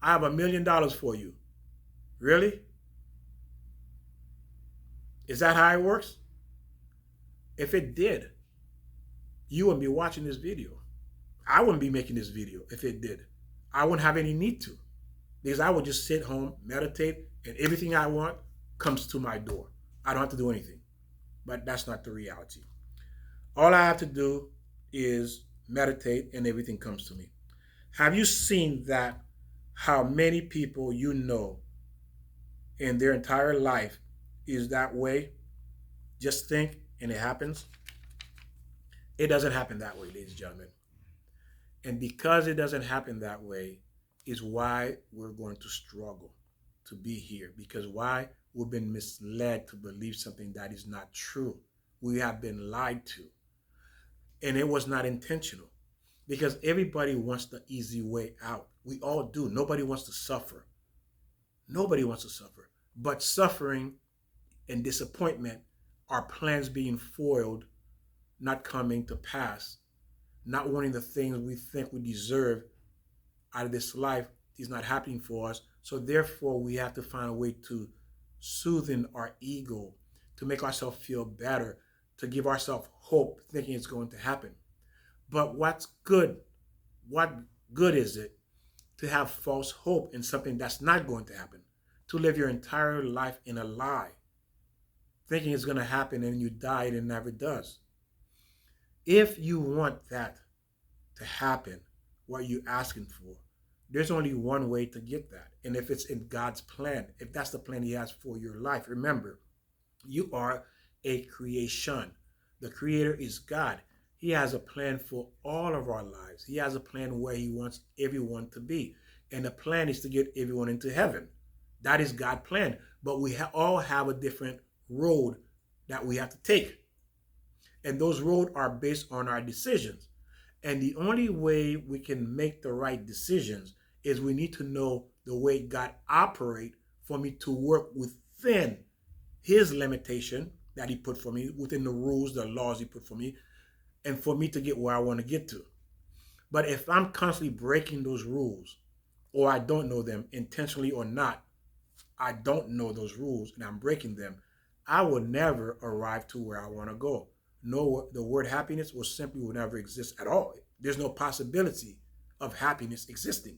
I have $1 million for you. Really? Is that how it works? If it did, you wouldn't be watching this video. I wouldn't be making this video if it did. I wouldn't have any need to, because I would just sit home, meditate, and everything I want comes to my door. I don't have to do anything. But that's not the reality. All I have to do is meditate and everything comes to me. Have you seen that how many people you know in their entire life is that way? Just think and it happens. It doesn't happen that way, ladies and gentlemen. And because it doesn't happen that way is why we're going to struggle to be here. Because why? We've been misled to believe something that is not true. We have been lied to. And it was not intentional. Because everybody wants the easy way out. We all do. Nobody wants to suffer. Nobody wants to suffer. But suffering and disappointment are plans being foiled, not coming to pass, not wanting the things we think we deserve out of this life is not happening for us. So therefore, we have to find a way to soothe our ego, to make ourselves feel better, to give ourselves hope, thinking it's going to happen. But what's good? What good is it to have false hope in something that's not going to happen? To live your entire life in a lie, thinking it's going to happen and you die and it never does. If you want that to happen, what you're asking for, there's only one way to get that. And if it's in God's plan, if that's the plan he has for your life, remember, you are a creation. The creator is God. He has a plan for all of our lives. He has a plan where he wants everyone to be. And the plan is to get everyone into heaven. That is God's plan. But we all have a different road that we have to take. And those roads are based on our decisions. And the only way we can make the right decisions is we need to know the way God operates for me to work within his limitation that he put for me, within the rules, the laws he put for me, and for me to get where I want to get to. But if I'm constantly breaking those rules, or I don't know them intentionally or not, I don't know those rules and I'm breaking them, I will never arrive to where I want to go. No, the word happiness will never exist at all. There's no possibility of happiness existing.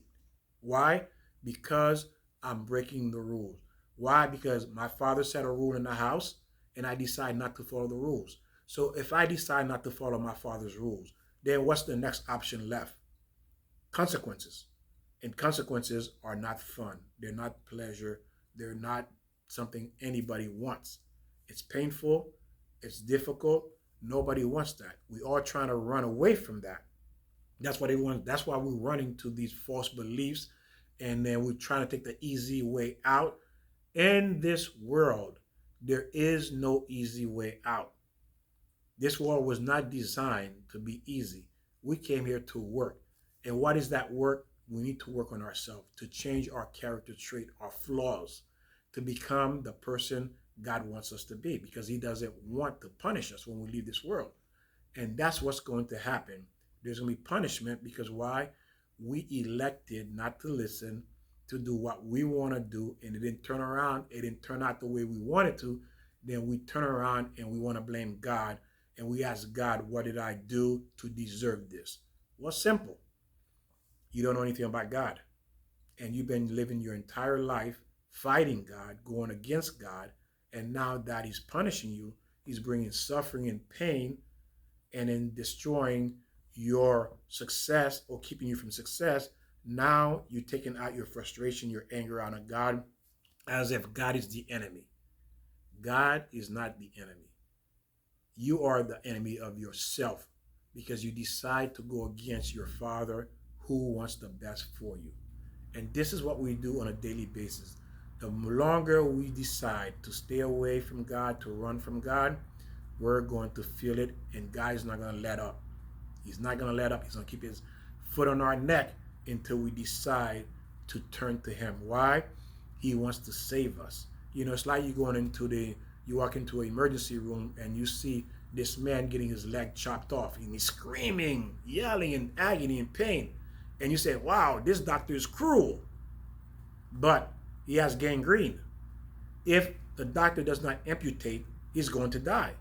Why? Because I'm breaking the rules. Why? Because my father set a rule in the house and I decide not to follow the rules. So if I decide not to follow my father's rules, then what's the next option left? Consequences. And consequences are not fun. They're not pleasure. They're not something anybody wants. It's painful. It's difficult. Nobody wants that. We are trying to run away from that. That's what they want. That's why we're running to these false beliefs, and then we're trying to take the easy way out. In this world, there is no easy way out. This world was not designed to be easy. We came here to work. And what is that work? We need to work on ourselves, to change our character trait, our flaws, to become the person God wants us to be, because he doesn't want to punish us when we leave this world. And that's what's going to happen. There's going to be punishment because why? We elected not to listen, to do what we want to do, and it didn't turn around. It didn't turn out the way we wanted to. Then we turn around and we want to blame God. And we ask God, what did I do to deserve this? Well, simple. You don't know anything about God. And you've been living your entire life fighting God, going against God. And now that he's punishing you, he's bringing suffering and pain and then destroying your success or keeping you from success. Now you're taking out your frustration, your anger out on God as if God is the enemy. God is not the enemy. You are the enemy of yourself because you decide to go against your Father who wants the best for you. And this is what we do on a daily basis. The longer we decide to stay away from God, to run from God, we're going to feel it, and God is not going to let up. He's not going to let up. He's going to keep his foot on our neck until we decide to turn to him. Why? He wants to save us. You know, it's like you walk into an emergency room and you see this man getting his leg chopped off and he's screaming, yelling in agony and pain. And you say, wow, this doctor is cruel. but he has gangrene. If the doctor does not amputate, he's going to die.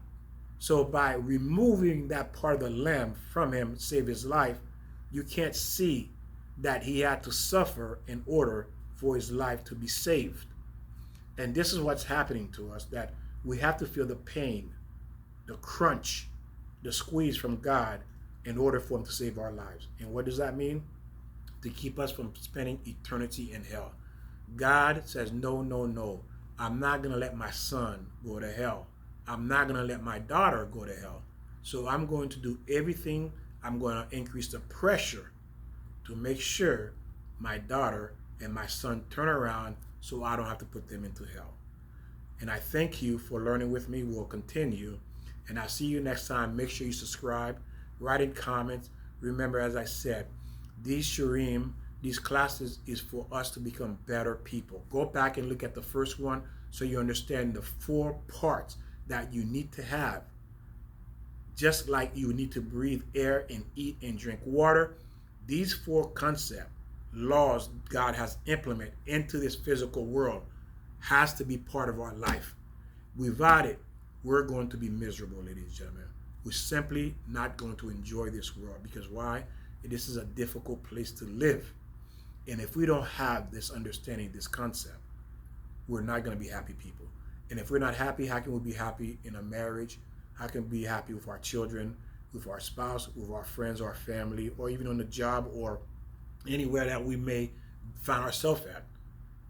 So by removing that part of the limb from him, save his life, you can't see that he had to suffer in order for his life to be saved. And this is what's happening to us, that we have to feel the pain, the crunch, the squeeze from God in order for him to save our lives. And what does that mean? To keep us from spending eternity in hell. God says, no, no, no. I'm not going to let my son go to hell. I'm not going to let my daughter go to hell. So I'm going to do everything. I'm going to increase the pressure to make sure my daughter and my son turn around so I don't have to put them into hell. And I thank you for learning with me. We'll continue. And I'll see you next time. Make sure you subscribe, write in comments. Remember, as I said, these Shurim, these classes is for us to become better people. Go back and look at the first one so you understand the 4 parts that you need to have. Just like you need to breathe air and eat and drink water, these 4 concepts, laws God has implemented into this physical world has to be part of our life. Without it, we're going to be miserable, ladies and gentlemen. We're simply not going to enjoy this world. Because why? This is a difficult place to live. And if we don't have this understanding, this concept, we're not going to be happy people. And if we're not happy, how can we be happy in a marriage? How can we be happy with our children, with our spouse, with our friends, our family, or even on the job or anywhere that we may find ourselves at?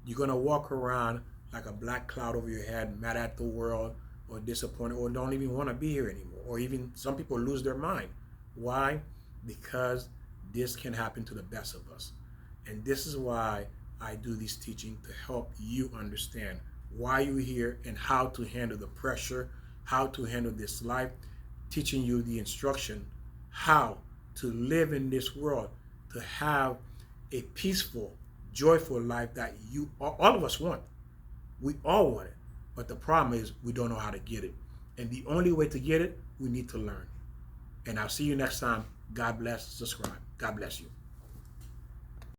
You're going to walk around like a black cloud over your head, mad at the world, or disappointed, or don't even want to be here anymore. Or even some people lose their mind. Why? Because this can happen to the best of us. And this is why I do this teaching, to help you understand why you're here and how to handle the pressure, how to handle this life, teaching you the instruction, how to live in this world, to have a peaceful, joyful life that you, all of us want. We all want it. But the problem is we don't know how to get it. And the only way to get it, we need to learn. And I'll see you next time. God bless. Subscribe. God bless you.